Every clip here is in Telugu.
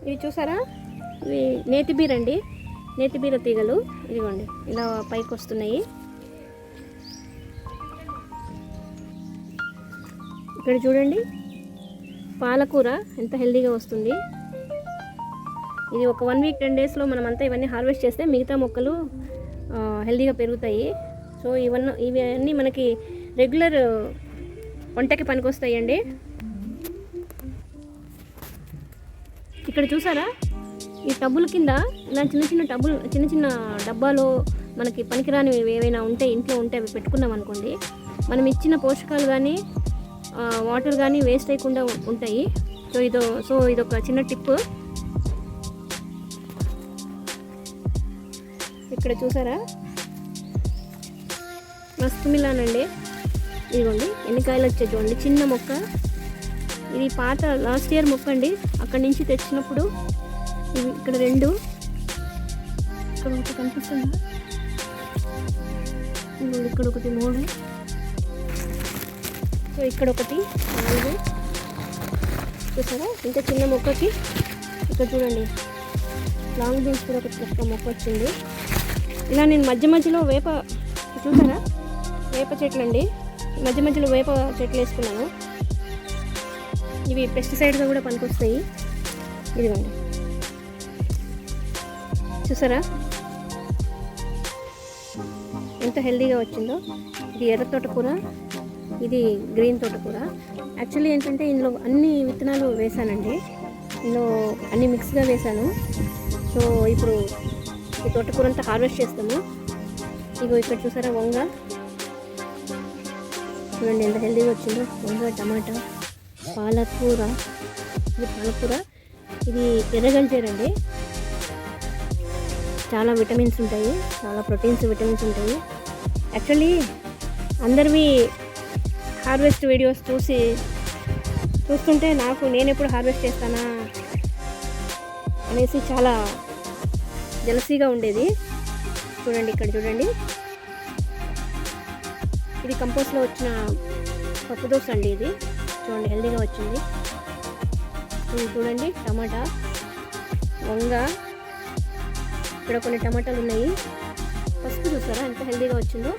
ఇవి చూసారా, ఇవి నేతి బీర అండి, నేతి బీర తీగలు. ఇదిగోండి ఇలా పైకి వస్తున్నాయి. ఇక్కడ చూడండి పాలకూర ఎంత హెల్దీగా వస్తుంది. ఇది ఒక 1 వీక్ 10 డేస్లో మనమంతా ఇవన్నీ హార్వెస్ట్ చేస్తే మిగతా మొక్కలు హెల్దీగా పెరుగుతాయి. సో ఇవన్నీ మనకి రెగ్యులర్ వంటకి పనికొస్తాయండి. ఇక్కడ చూసారా, ఈ టబ్బుల కింద ఇలా చిన్న చిన్న డబ్బాలో మనకి పనికిరానివి ఏవైనా ఉంటే ఇంట్లో ఉంటే అవి పెట్టుకున్నాం అనుకోండి, మనం ఇచ్చిన పోషకాలు కానీ వాటర్ కానీ వేస్ట్ అయ్యకుండా ఉంటాయి. సో ఇదొక చిన్న టిప్. ఇక్కడ చూసారా మస్క్ మిలాన్ అండి, ఇదిగోండి ఎన్ని కాయలు వచ్చాయి చూడండి. చిన్న మొక్క, ఇది పాత లాస్ట్ ఇయర్ మొక్క అండి, అక్కడి నుంచి తెచ్చినప్పుడు. ఇవి ఇక్కడ 2, ఇక్కడ ఒకటి కనిపిస్తుందా, ఇక్కడ ఒకటి 3, సో ఇక్కడ ఒకటి 4. చూసారా ఇంత చిన్న మొక్కకి. ఇక్కడ చూడండి లాంగ్ బీన్స్ కూడా ఒక మొక్క వచ్చింది. ఇలా నేను మధ్య మధ్యలో చూసారా వేప చెట్లు అండి, మధ్య మధ్యలో వేప చెట్లు వేసుకున్నాను. ఇవి పెస్టిసైడ్గా కూడా పనికొస్తాయి. ఇదిగోండి చూసారా ఎంత హెల్దీగా వచ్చిందో. ఇది ఎర్ర తోటకూర, ఇది గ్రీన్ తోటకూర. యాక్చువల్లీ ఏంటంటే ఇందులో అన్ని విత్తనాలు వేసానండి, ఇందులో అన్ని మిక్స్గా వేసాను. సో ఇప్పుడు ఈ తోటకూర అంతా హార్వెస్ట్ చేస్తాము. ఇగో ఇక్కడ చూసారా వంగ, చూడండి ఎంత హెల్దీగా వచ్చిందో. వంగ, టమాటా, పాలకూర, ఇది పాలకూర, ఇది ఎర్రగల్జేరు అండి. చాలా విటమిన్స్ ఉంటాయి, చాలా విటమిన్స్ ఉంటాయి. యాక్చువల్లీ అందరివి హార్వెస్ట్ వీడియోస్ చూస్తుంటే నేను ఎప్పుడు హార్వెస్ట్ చేస్తానా అనేసి చాలా జలసీగా ఉండేది. చూడండి ఇక్కడ చూడండి, ఇది కంపోస్ట్లో వచ్చిన పప్పు దోశ అండి. ఇది చూడండి హెల్దీగా వచ్చింది. చూడండి టమాటా, వంగ, ఇక్కడ కొన్ని టమాటాలు ఉన్నాయి. పసుపు చూసారా ఎంత హెల్దీగా వచ్చిందో.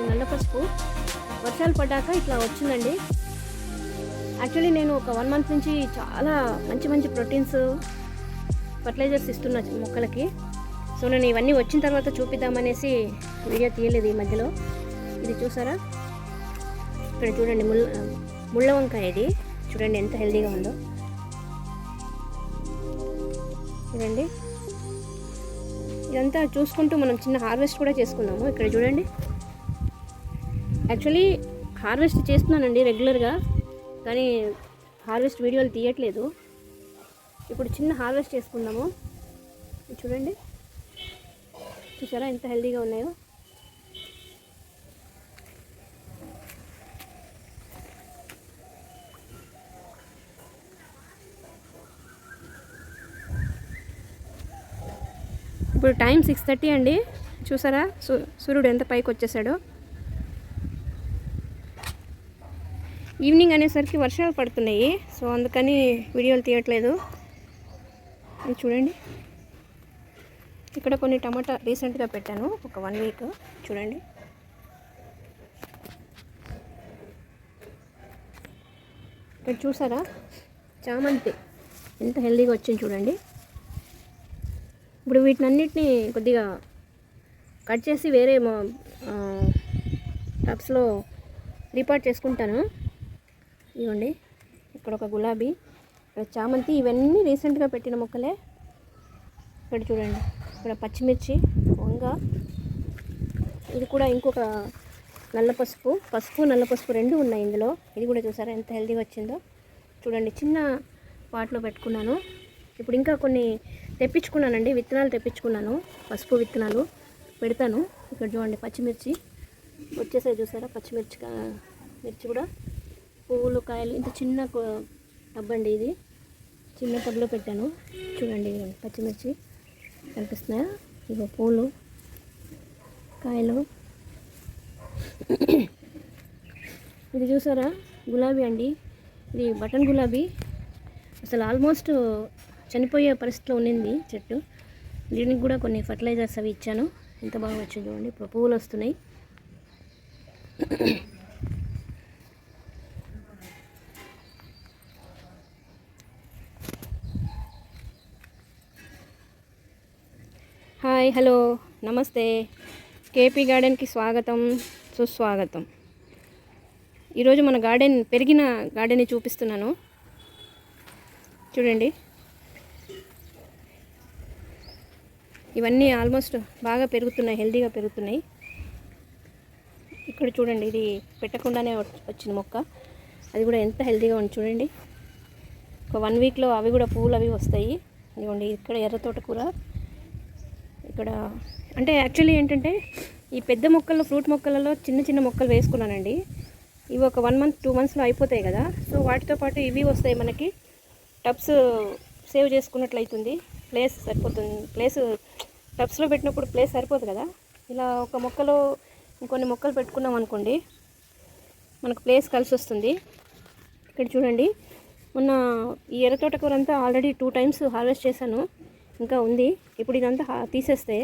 నల్ల పసుపు వర్షాలు పడ్డాక ఇట్లా వచ్చిందండి. యాక్చువల్లీ నేను ఒక 1 మంత్ నుంచి చాలా మంచి ప్రోటీన్స్ ఫర్టిలైజర్స్ ఇస్తున్నా మొక్కలకి. సో నేను ఇవన్నీ వచ్చిన తర్వాత చూపిద్దామనేసి వీడియో తీయలేదు ఈ మధ్యలో. ఇది చూసారా ఇక్కడ చూడండి ముళ్ళ వంకాయ, ఇది చూడండి ఎంత హెల్దీగా ఉందో. చూడండి ఇదంతా చూసుకుంటూ మనం చిన్న హార్వెస్ట్ కూడా చేసుకుందాము. ఇక్కడ చూడండి యాక్చువల్లీ హార్వెస్ట్ చేస్తున్నానండి రెగ్యులర్గా, కానీ హార్వెస్ట్ వీడియోలు తీయట్లేదు. ఇప్పుడు చిన్న హార్వెస్ట్ చేసుకుందాము. చూడండి చూసారా ఎంత హెల్దీగా ఉన్నాయో. ఇప్పుడు టైం 6:30 అండి. చూసారా సూర్యుడు ఎంత పైకి వచ్చేసాడో. ఈవినింగ్ అనేసరికి వర్షాలు పడుతున్నాయి, సో అందుకని వీడియోలు తీయట్లేదు. ఇది చూడండి ఇక్కడ కొన్ని టమాటా రీసెంట్గా పెట్టాను, ఒక 1 వీక్. చూడండి ఇక్కడ చూసారా చామంతి ఎంత హెల్దీగా వచ్చింది చూడండి. ఇప్పుడు వీటినన్నిటిని కొద్దిగా కట్ చేసి వేరే టబ్స్లో రీపాట్ చేసుకుంటాను. ఇవ్వండి ఇక్కడ ఒక గులాబీ, ఇక్కడ చామంతి, ఇవన్నీ రీసెంట్గా పెట్టిన మొక్కలే. ఇక్కడ చూడండి ఇక్కడ పచ్చిమిర్చి, వంగ, ఇది కూడా ఇంకొక నల్ల పసుపు, నల్ల పసుపు 2 ఉన్నాయి ఇందులో. ఇది కూడా చూసారా ఎంత హెల్దీగా వచ్చిందో. చూడండి చిన్న పాట్లో పెట్టుకున్నాను. ఇప్పుడు ఇంకా కొన్ని తెప్పించుకున్నానండి, విత్తనాలు తెప్పించుకున్నాను, పసుపు విత్తనాలు పెడతాను. ఇక్కడ చూడండి పచ్చిమిర్చి వచ్చేసాయి చూసారా, మిర్చి కూడా, పువ్వులు, కాయలు. ఇంత చిన్న టబ్ అండి ఇది, చిన్న టబ్లో పెట్టాను. చూడండి పచ్చిమిర్చి కనిపిస్తున్నాయా, ఇగో పూలు, కాయలు. ఇది చూసారా గులాబీ అండి, ఇది బటన్ గులాబీ. అసలు ఆల్మోస్ట్ చనిపోయే పరిస్థితిలో ఉన్నింది చెట్టు. దీనికి కూడా కొన్ని ఫర్టిలైజర్స్ అవి ఇచ్చాను. ఎంత బాగా వచ్చింది చూడండి, ఇప్పుడు పువ్వులు వస్తున్నాయి. హాయ్, హలో, నమస్తే. కేపీ గార్డెన్కి స్వాగతం, సుస్వాగతం. ఈరోజు మన పెరిగిన గార్డెన్ని చూపిస్తున్నాను. చూడండి, ఇవన్నీ ఆల్మోస్ట్ బాగా పెరుగుతున్నాయి, హెల్తీగా పెరుగుతున్నాయి. ఇక్కడ చూడండి, ఇది పెట్టకుండానే వచ్చిన మొక్క, అది కూడా ఎంత హెల్తీగా ఉంది చూడండి. ఒక 1 వీక్లో అవి కూడా పువ్వులు అవి వస్తాయి. ఇదిగోండి, ఇక్కడ ఎర్ర తోటకూర. ఇక్కడ అంటే యాక్చువల్లీ ఏంటంటే ఈ పెద్ద మొక్కల్లో, ఫ్రూట్ మొక్కలలో చిన్న చిన్న మొక్కలు వేసుకున్నానండి. ఇవి ఒక 1 మంత్ 2 మంత్స్లో అయిపోతాయి కదా. సో వాటితో పాటు ఇవి వస్తాయి. మనకి టబ్స్ సేవ్ చేసుకున్నట్లయితుంది, ప్లేస్ సరిపోతుంది. టబ్స్లో పెట్టినప్పుడు ప్లేస్ సరిపోదు కదా. ఇలా ఒక మొక్కలో ఇంకొన్ని మొక్కలు పెట్టుకున్నాం అనుకోండి, మనకు ప్లేస్ కలిసి వస్తుంది. ఇక్కడ చూడండి, మొన్న ఈ ఎర్ర తోటకూర అంతా ఆల్రెడీ 2 టైమ్స్ హార్వెస్ట్ చేశాను, ఇంకా ఉంది. ఇప్పుడు ఇదంతా తీసేస్తే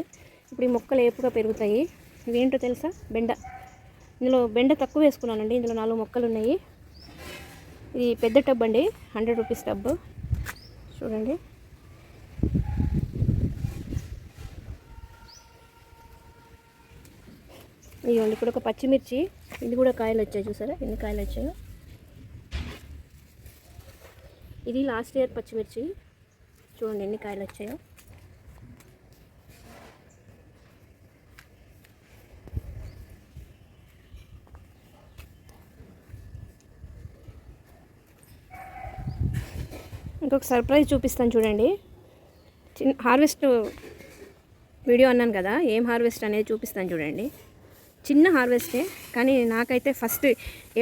ఇప్పుడు ఈ మొక్కలు ఏపుగా పెరుగుతాయి. ఇవేంటో తెలుసా? బెండ. ఇందులో బెండ తక్కువ వేసుకున్నానండి, ఇందులో 4 మొక్కలు ఉన్నాయి. ఇది పెద్ద టబ్ అండి, 100 రూపీస్ టబ్. చూడండి, ఇదిగోండి, ఇక్కడ ఒక పచ్చిమిర్చి, ఇది కూడా కాయలు వచ్చాయి. చూసారా ఎన్ని కాయలు వచ్చాయో? ఇది లాస్ట్ ఇయర్ పచ్చిమిర్చి, చూడండి ఎన్ని కాయలు వచ్చాయో. ఇంకొక సర్ప్రైజ్ చూపిస్తాను చూడండి. హార్వెస్ట్ వీడియో అన్నాను కదా, ఏం హార్వెస్ట్ అనేది చూపిస్తాను చూడండి. చిన్న హార్వెస్టే, కానీ నాకైతే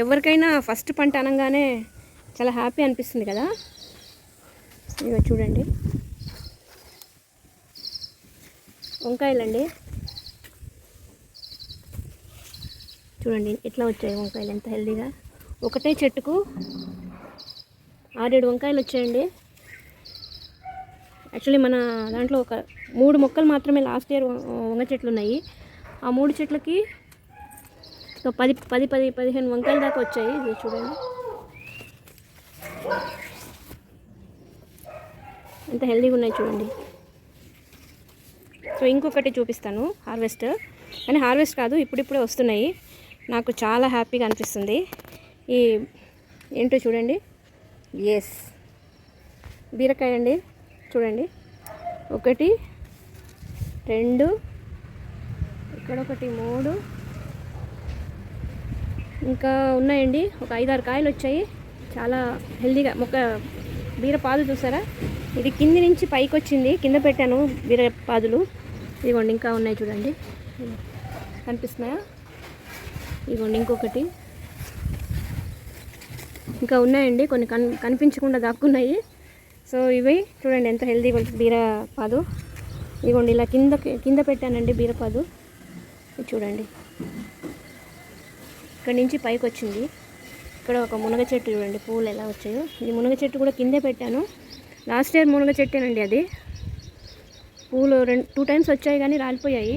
ఎవరికైనా ఫస్ట్ పంట అనగానే చాలా హ్యాపీ అనిపిస్తుంది కదా. ఇక చూడండి, వంకాయలండి. చూడండి ఎట్లా వచ్చాయి వంకాయలు, ఎంత హెల్దీగా. ఒకటే చెట్టుకు 6-7 వంకాయలు వచ్చాయండి. యాక్చువల్లీ మన దాంట్లో ఒక 3 మొక్కలు మాత్రమే లాస్ట్ ఇయర్ వంగ చెట్లు ఉన్నాయి. ఆ 3 చెట్లకి 10-15 వంకాయలు దాకా వచ్చాయి. ఇది చూడండి ఎంత హెల్దీగా ఉన్నాయి చూడండి. సో ఇంకొకటి చూపిస్తాను హార్వెస్ట్, కానీ హార్వెస్ట్ కాదు, ఇప్పుడిప్పుడే వస్తున్నాయి. నాకు చాలా హ్యాపీగా అనిపిస్తుంది. ఈ ఏంటో చూడండి, ఎస్, బీరకాయ అండి. చూడండి, 1 2 ఇక్కడ 1 3 ఇంకా ఉన్నాయండి. ఒక 5-6 కాయలు వచ్చాయి. చాలా హెల్దీగా మొక్క. బీరపాదు చూసారా, ఇది కింది నుంచి పైకి వచ్చింది, కింద పెట్టాను బీరపాదులు. ఇదిగోండి ఇంకా ఉన్నాయి చూడండి, కనిపిస్తున్నాయా? ఇదిగోండి ఇంకొకటి, ఇంకా ఉన్నాయండి, కొన్ని కనిపించకుండా దాక్కున్నాయి. సో ఇవి చూడండి ఎంత హెల్దీగా ఉంటుంది బీరపాదు. ఇదిగోండి ఇలా కింద పెట్టానండి బీరపాదు. చూడండి ఇక్కడ నుంచి పైకి వచ్చింది. ఇక్కడ ఒక మునగ చెట్టు చూడండి, పువ్వులు ఎలా వచ్చాయో. ఇది మునగ చెట్టు కూడా కిందే పెట్టాను. లాస్ట్ ఇయర్ మునగ చెట్టేనండి అది. పువ్వులు 2 టైమ్స్ వచ్చాయి కానీ రాలిపోయాయి.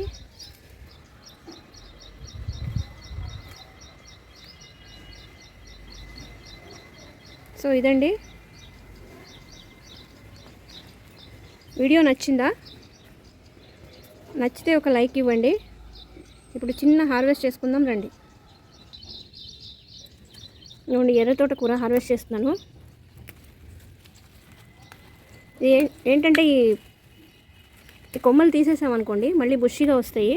సో ఇదండి, వీడియో నచ్చిందా? నచ్చితే ఒక లైక్ ఇవ్వండి. ఇప్పుడు చిన్న హార్వెస్ట్ చేసుకుందాం రండి. నేను ఎర్ర తోటకూర హార్వెస్ట్ చేస్తున్నాను. ఏంటంటే ఈ కొమ్మలు తీసేసామనుకోండి మళ్ళీ బుషిగా వస్తాయి.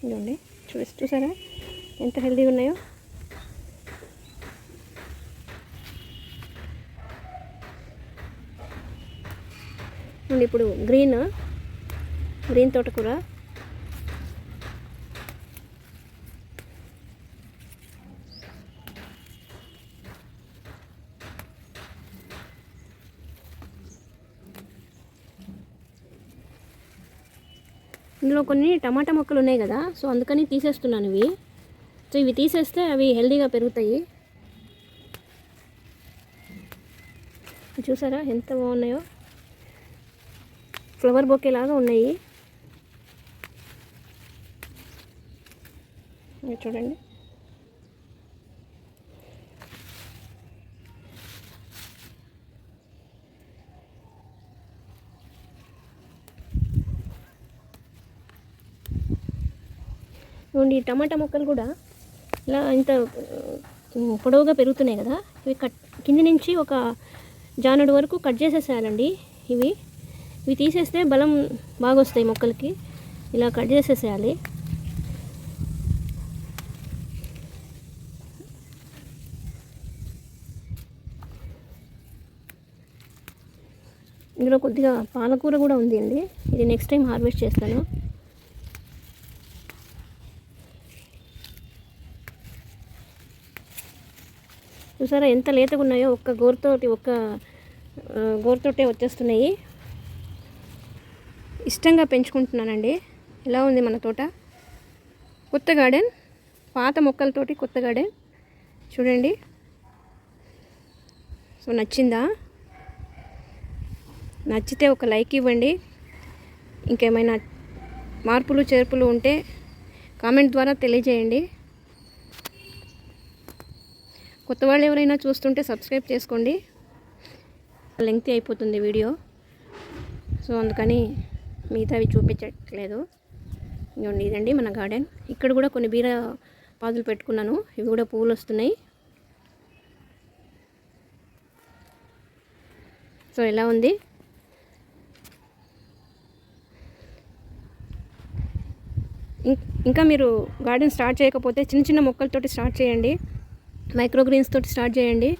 ఇదిగోండి, చూసారా ఎంత హెల్తీగా ఉన్నాయో. ఇప్పుడు గ్రీన్ తోటకూర. ఇందులో కొన్ని టమాటా మొక్కలు ఉన్నాయి కదా, సో అందుకని తీసేస్తున్నాను ఇవి. సో ఇవి తీసేస్తే అవి హెల్దీగా పెరుగుతాయి. చూసారా ఎంత బాగున్నాయో, ఫ్లవర్ బొకే లాగా ఉన్నాయి. చూడండి. ఈ టమాటా మొక్కలు కూడా ఇలా ఇంత పొడవుగా పెరుగుతున్నాయి కదా, ఇవి కింది నుంచి ఒక జానుడు వరకు కట్ చేసేసేయాలండి. ఇవి తీసేస్తే బలం బాగా వస్తాయి మొక్కలకి. ఇలా కట్ చేసేసేయాలి. ఇందులో కొద్దిగా పాలకూర కూడా ఉంది అండి, ఇది నెక్స్ట్ టైం హార్వెస్ట్ చేస్తాను. చూసారా ఎంత లేతగా ఉన్నాయో, ఒక్క గోరుతోటే వచ్చేస్తున్నాయి. ఇష్టంగా పెంచుకుంటున్నానండి. ఎలా ఉంది మన తోట? కొత్త గార్డెన్, పాత మొక్కలతోటి కొత్త గార్డెన్ చూడండి. సో నచ్చిందా? నచ్చితే ఒక లైక్ ఇవ్వండి. ఇంకేమైనా మార్పులు చేర్పులు ఉంటే కామెంట్ ద్వారా తెలియజేయండి. కొత్త వాళ్ళు ఎవరైనా చూస్తుంటే సబ్స్క్రైబ్ చేసుకోండి. లెంగ్తీ అయిపోతుంది వీడియో, సో అందుకని మిగతావి చూపించట్లేదు. ఇదండి మన గార్డెన్. ఇక్కడ కూడా కొన్ని బీర పాదులు పెట్టుకున్నాను, ఇవి కూడా పువ్వులు వస్తున్నాయి. సో ఎలా ఉంది? ఇంకా మీరు గార్డెన్ స్టార్ట్ చేయకపోతే చిన్న చిన్న మొక్కలతోటి స్టార్ట్ చేయండి, మైక్రోగ్రీన్స్ తోటి స్టార్ట్ చేయండి.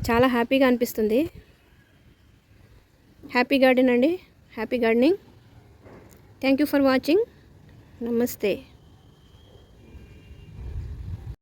చాలా హ్యాపీగా అనిపిస్తుంది. హ్యాపీ గార్డెన్ అండి, happy gardening. Thank you for watching. నమస్తే.